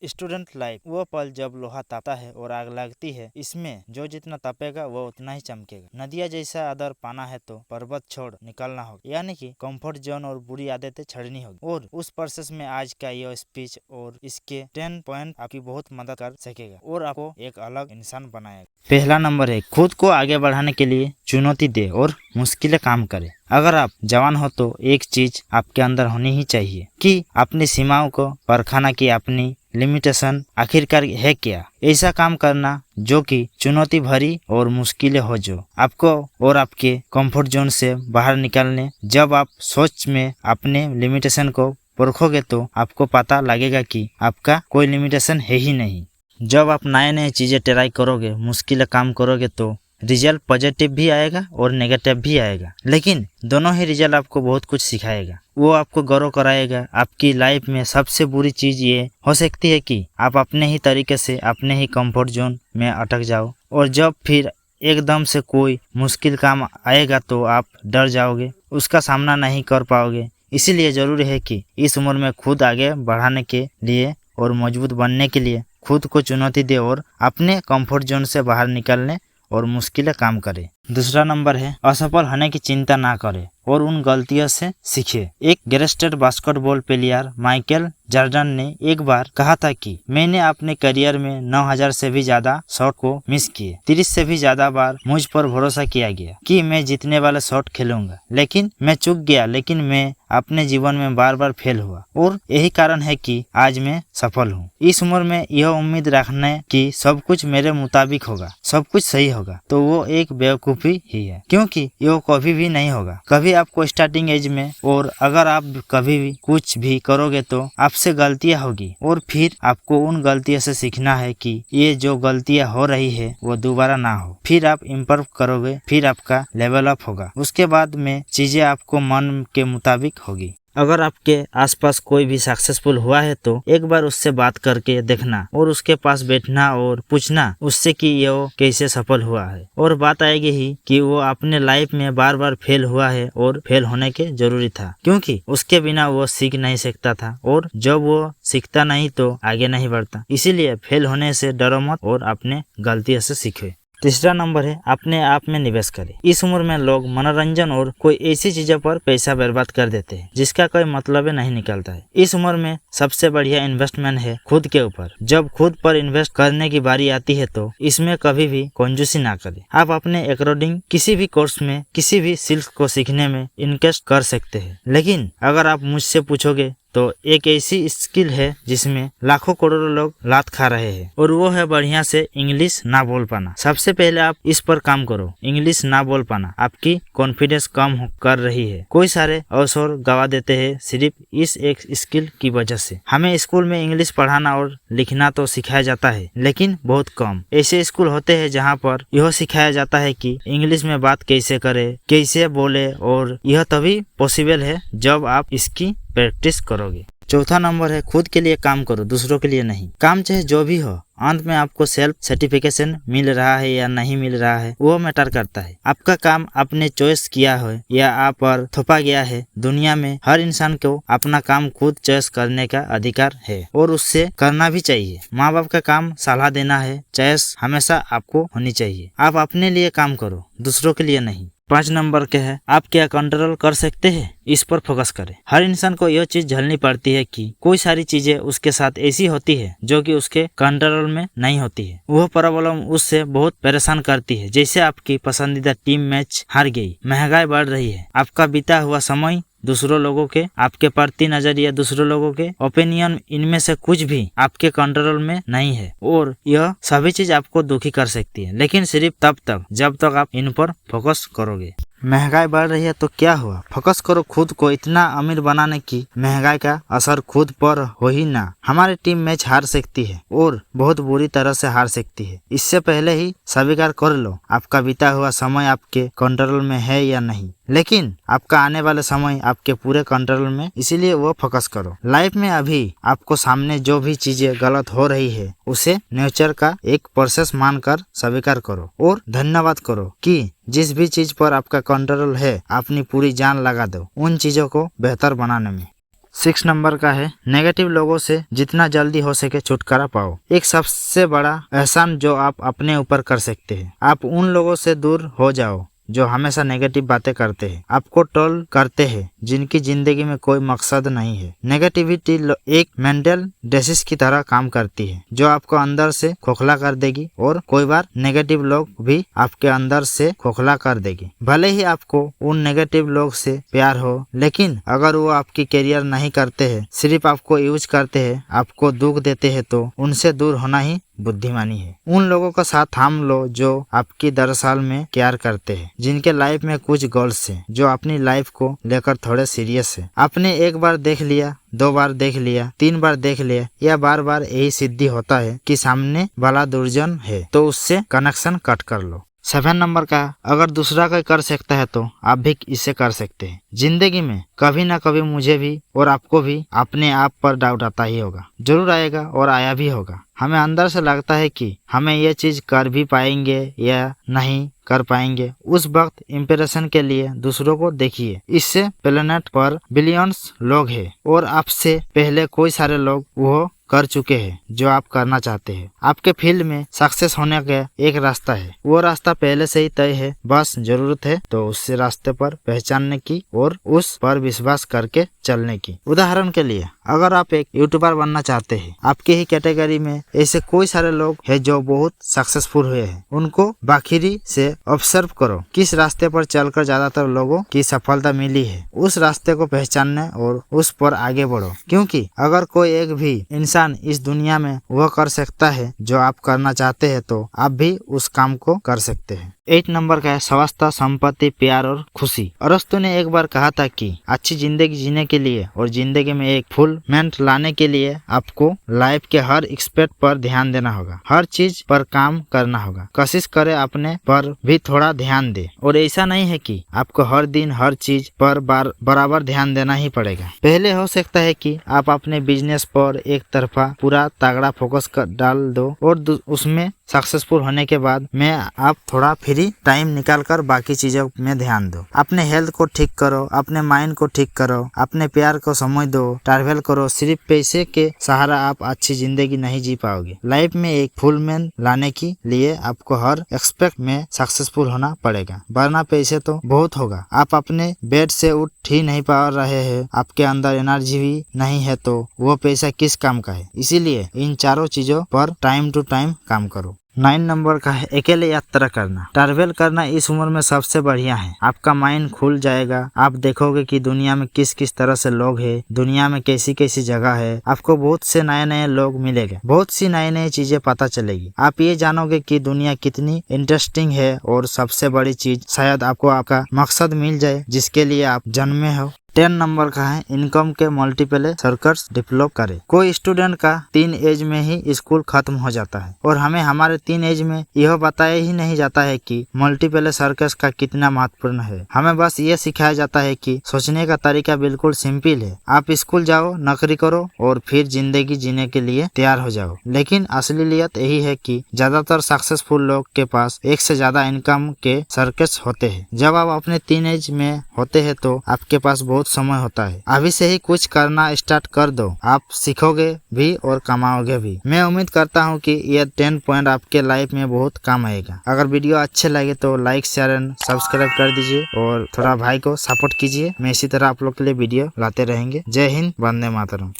Student life वो पल जब लोहा तापता है और आग लगती है। इसमें जो जितना तपेगा वो उतना ही चमकेगा। नदिया जैसा अदर पाना है तो पर्वत छोड़ निकलना होगा, यानी कि कंफर्ट जोन और बुरी आदतें छोड़नी होगी। और उस प्रोसेस में आज का यह स्पीच और इसके 10 पॉइंट आपकी बहुत मदद कर सकेगा और आपको एक अलग इंसान बनाएगा। पहला नंबर है, खुद को आगे बढ़ाने के लिए चुनौती दे और मुश्किलें काम करे। अगर आप जवान हो तो एक चीज आपके अंदर होनी ही चाहिए कि अपनी सीमाओं को परखाना की अपनी लिमिटेशन आखिरकार है क्या। ऐसा काम करना जो कि चुनौती भरी और मुश्किलें हो, जो आपको और आपके कंफर्ट जोन से बाहर निकालने। जब आप सोच में अपने लिमिटेशन को परखोगे तो आपको पता लगेगा कि आपका कोई लिमिटेशन है ही नहीं। जब आप नए नए चीजें ट्राई करोगे, मुश्किलें काम करोगे तो रिजल्ट पॉजिटिव भी आएगा और नेगेटिव भी आएगा, लेकिन दोनों ही रिजल्ट आपको बहुत कुछ सिखाएगा। वो आपको गौरव कराएगा। आपकी लाइफ में सबसे बुरी चीज ये हो सकती है कि आप अपने ही तरीके से अपने ही कंफर्ट जोन में अटक जाओ, और जब फिर एकदम से कोई मुश्किल काम आएगा तो आप डर जाओगे, उसका सामना नहीं कर पाओगे। इसीलिए जरूरी है कि इस उम्र में खुद आगे बढ़ाने के लिए और मजबूत बनने के लिए खुद को चुनौती दे और अपने कंफर्ट जोन से बाहर निकलने और मुश्किलें काम करे। दूसरा नंबर है, असफल होने की चिंता ना करे और उन गलतियों से सीखे। एक greatest basketball player Michael Jordan ने एक बार कहा था कि मैंने अपने करियर में 9000 से भी ज्यादा शॉट को मिस किए। 30 से भी ज्यादा बार मुझ पर भरोसा किया गया कि मैं जीतने वाला शॉट खेलूंगा, लेकिन मैं चूक गया। लेकिन मैं अपने जीवन में बार बार फेल हुआ और यही कारण है कि आज मैं सफल हूँ। इस उम्र में यह उम्मीद रखने कि सब कुछ मेरे मुताबिक होगा, सब कुछ सही होगा, तो वो एक बेवकूफी ही है, क्योंकि ये कभी भी नहीं होगा। कभी आपको स्टार्टिंग एज में, और अगर आप कभी भी कुछ भी करोगे तो आपसे गलतियां होगी और फिर आपको उन गलतियों से सीखना है कि ये जो गलतियां हो रही है वो दोबारा ना हो। फिर आप इम्प्रूव करोगे, फिर आपका लेवल अप होगा। उसके बाद में चीजें आपको मन के मुताबिक होगी। अगर आपके आसपास कोई भी सक्सेसफुल हुआ है तो एक बार उससे बात करके देखना और उसके पास बैठना और पूछना उससे कि ये कैसे सफल हुआ है। और बात आएगी ही कि वो अपने लाइफ में बार बार फेल हुआ है और फेल होने के जरूरी था, क्योंकि उसके बिना वो सीख नहीं सकता था, और जब वो सीखता नहीं तो आगे नहीं बढ़ता। इसीलिए फेल होने से डरो मत और अपने गलतियों से सीखे। तीसरा नंबर है, अपने आप में निवेश करें। इस उम्र में लोग मनोरंजन और कोई ऐसी चीजों पर पैसा बर्बाद कर देते हैं जिसका कोई मतलब नहीं निकलता है। इस उम्र में सबसे बढ़िया इन्वेस्टमेंट है खुद के ऊपर। जब खुद पर इन्वेस्ट करने की बारी आती है तो इसमें कभी भी कंजूसी ना करें। आप अपने अकॉर्डिंग किसी भी कोर्स में, किसी भी स्किल्स को सीखने में इन्वेस्ट कर सकते हैं, लेकिन अगर आप मुझसे पूछोगे तो एक ऐसी स्किल है जिसमें लाखों करोड़ों लोग लात खा रहे हैं, और वो है बढ़िया से इंग्लिश ना बोल पाना। सबसे पहले आप इस पर काम करो। इंग्लिश ना बोल पाना आपकी कॉन्फिडेंस कम कर रही है। कोई सारे अवसर गवा देते हैं सिर्फ इस एक स्किल की वजह से। हमें स्कूल में इंग्लिश पढ़ाना और लिखना तो सिखाया जाता है, लेकिन बहुत कम ऐसे स्कूल होते हैं जहाँ पर यह सिखाया जाता है कि इंग्लिश में बात कैसे करे, कैसे बोले, और यह तभी पॉसिबल है जब आप इसकी प्रैक्टिस करोगे। चौथा नंबर है, खुद के लिए काम करो, दूसरों के लिए नहीं। काम चाहे जो भी हो, अंत में आपको सेल्फ सर्टिफिकेशन मिल रहा है या नहीं मिल रहा है वो मैटर करता है। आपका काम आपने चॉइस किया है या आप पर थोपा गया है। दुनिया में हर इंसान को अपना काम खुद चॉइस करने का अधिकार है और उससे करना भी चाहिए। माँ बाप का काम सलाह देना है, चॉइस हमेशा आपको होनी चाहिए। आप अपने लिए काम करो, दूसरों के लिए नहीं। 5 नंबर के है, आप क्या कंट्रोल कर सकते हैं, इस पर फोकस करें। हर इंसान को यह चीज झेलनी पड़ती है कि कोई सारी चीजें उसके साथ ऐसी होती है जो कि उसके कंट्रोल में नहीं होती है। वह प्रॉब्लम उससे बहुत परेशान करती है, जैसे आपकी पसंदीदा टीम मैच हार गई, महंगाई बढ़ रही है, आपका बीता हुआ समय, दूसरों लोगों के आपके प्रति नजरिया, दूसरों लोगों के ओपिनियन, इनमें से कुछ भी आपके कंट्रोल में नहीं है। और यह सभी चीज आपको दुखी कर सकती है, लेकिन सिर्फ तब तक जब तक आप इन पर फोकस करोगे। महंगाई बढ़ रही है तो क्या हुआ, फोकस करो खुद को इतना अमीर बनाने की। महंगाई का असर खुद पर हो ही ना। हमारी टीम मैच हार सकती है और बहुत बुरी तरह से हार सकती है। इससे पहले ही स्वीकार कर लो आपका बीता हुआ समय आपके कंट्रोल में है या नहीं, लेकिन आपका आने वाला समय आपके पूरे कंट्रोल में। इसीलिए वो फोकस करो। लाइफ में अभी आपको सामने जो भी चीजें गलत हो रही है उसे नेचर का एक प्रोसेस मानकर स्वीकार करो और धन्यवाद करो कि जिस भी चीज पर आपका कंट्रोल है अपनी पूरी जान लगा दो उन चीजों को बेहतर बनाने में। 6 नंबर का है, नेगेटिव लोगों से जितना जल्दी हो सके छुटकारा पाओ। एक सबसे बड़ा एहसान जो आप अपने ऊपर कर सकते हैं, आप उन लोगों से दूर हो जाओ जो हमेशा नेगेटिव बातें करते हैं, आपको ट्रोल करते हैं, जिनकी जिंदगी में कोई मकसद नहीं है। नेगेटिविटी एक मेंटल डिसीज की तरह काम करती है जो आपको अंदर से खोखला कर देगी, और कोई बार नेगेटिव लोग भी आपके अंदर से खोखला कर देगी। भले ही आपको उन नेगेटिव लोग से प्यार हो, लेकिन अगर वो आपकी कैरियर नहीं करते हैं, सिर्फ आपको यूज करते हैं, आपको दुख देते हैं, तो उनसे दूर होना ही बुद्धिमानी है। उन लोगों का साथ थाम लो जो आपकी दरअसल में केयर करते हैं, जिनके लाइफ में कुछ गोल्स हैं, जो अपनी लाइफ को लेकर थोड़े सीरियस है। आपने एक बार देख लिया, 2 बार देख लिया, 3 बार देख लिया, या बार बार यही सिद्धि होता है कि सामने वाला दुर्जन है, तो उससे कनेक्शन कट कर लो। 7 नंबर का, अगर दूसरा कोई कर सकता है तो आप भी इसे कर सकते हैं। जिंदगी में कभी ना कभी मुझे भी और आपको भी अपने आप पर डाउट आता ही होगा, जरूर आएगा और आया भी होगा। हमें अंदर से लगता है कि हमें यह चीज कर भी पाएंगे या नहीं कर पाएंगे। उस वक्त इंप्रेशन के लिए दूसरों को देखिए। इससे प्लेनेट पर बिलियंस लोग हैं और आपसे पहले कोई सारे लोग वो कर चुके हैं जो आप करना चाहते हैं। आपके फील्ड में सक्सेस होने का एक रास्ता है, वो रास्ता पहले से ही तय है, बस जरूरत है तो उस रास्ते पर पहचानने की और उस पर विश्वास करके चलने की। उदाहरण के लिए, अगर आप एक यूट्यूबर बनना चाहते हैं, आपके ही कैटेगरी में ऐसे कोई सारे लोग हैं जो बहुत सक्सेसफुल हुए हैं, उनको बाखिरी से ऑब्जर्व करो, किस रास्ते पर चलकर ज्यादातर लोगों की सफलता मिली है। उस रास्ते को पहचानने और उस पर आगे बढ़ो, क्योंकि अगर कोई एक भी इंसान इस दुनिया में वह कर सकता है जो आप करना चाहते हैं, तो आप भी उस काम को कर सकते हैं। 8 नंबर का है, स्वास्थ्य, संपत्ति, प्यार और खुशी। अरस्तु ने एक बार कहा था कि अच्छी जिंदगी जीने के लिए और जिंदगी में एक फुलमेंट लाने के लिए आपको लाइफ के हर एक्सपेक्ट पर ध्यान देना होगा, हर चीज पर काम करना होगा। कोशिश करे अपने पर भी थोड़ा ध्यान दे, और ऐसा नहीं है कि आपको हर दिन हर चीज पर बराबर ध्यान देना ही पड़ेगा। पहले हो सकता है कि आप अपने बिजनेस पर एक तरफा पूरा तगड़ा फोकस डाल दो, और उसमें सक्सेसफुल होने के बाद में आप थोड़ा फ्री टाइम निकालकर बाकी चीजों में ध्यान दो। अपने हेल्थ को ठीक करो, अपने माइंड को ठीक करो, अपने प्यार को समय दो, ट्रैवल करो। सिर्फ पैसे के सहारा आप अच्छी जिंदगी नहीं जी पाओगे। लाइफ में एक फुलमेंट लाने के लिए आपको हर एस्पेक्ट में सक्सेसफुल होना पड़ेगा, वरना पैसे तो बहुत होगा, आप अपने बेड से उठ ही नहीं पा रहे हैं, आपके अंदर एनर्जी भी नहीं है, तो वो पैसा किस काम का है। इसीलिए इन चारों चीजों पर टाइम टू टाइम काम करो। 9 नंबर का है, अकेले यात्रा करना। ट्रैवल करना इस उम्र में सबसे बढ़िया है। आपका माइंड खुल जाएगा, आप देखोगे कि दुनिया में किस किस तरह से लोग हैं, दुनिया में कैसी कैसी जगह है। आपको बहुत से नए नए लोग मिलेंगे, बहुत सी नई नई चीजें पता चलेगी। आप ये जानोगे कि दुनिया कितनी इंटरेस्टिंग है, और सबसे बड़ी चीज, शायद आपको आपका मकसद मिल जाए जिसके लिए आप जन्मे हो। 10 नंबर का है, इनकम के मल्टीपल सर्कल्स डेवलप करे। कोई स्टूडेंट का 3 एज में ही स्कूल खत्म हो जाता है, और हमें हमारे 3 एज में यह बताया ही नहीं जाता है कि मल्टीपल सर्कल्स का कितना महत्वपूर्ण है। हमें बस ये सिखाया जाता है कि सोचने का तरीका बिल्कुल सिंपल है, आप स्कूल जाओ, नौकरी करो और फिर जिंदगी जीने के लिए तैयार हो जाओ। लेकिन असलियत यही है कि ज्यादातर सक्सेसफुल लोग के पास एक से ज्यादा इनकम के सर्कल्स होते हैं। जब आप अपने 3 एज में होते हैं तो आपके पास बहुत समय होता है। अभी से ही कुछ करना स्टार्ट कर दो, आप सीखोगे भी और कमाओगे भी। मैं उम्मीद करता हूँ कि यह 10 पॉइंट आपके लाइफ में बहुत काम आएगा। अगर वीडियो अच्छे लगे तो लाइक, शेयर एंड सब्सक्राइब कर दीजिए, और थोड़ा भाई को सपोर्ट कीजिए। मैं इसी तरह आप लोग के लिए वीडियो लाते रहेंगे। जय हिंद, वंदे मातरम।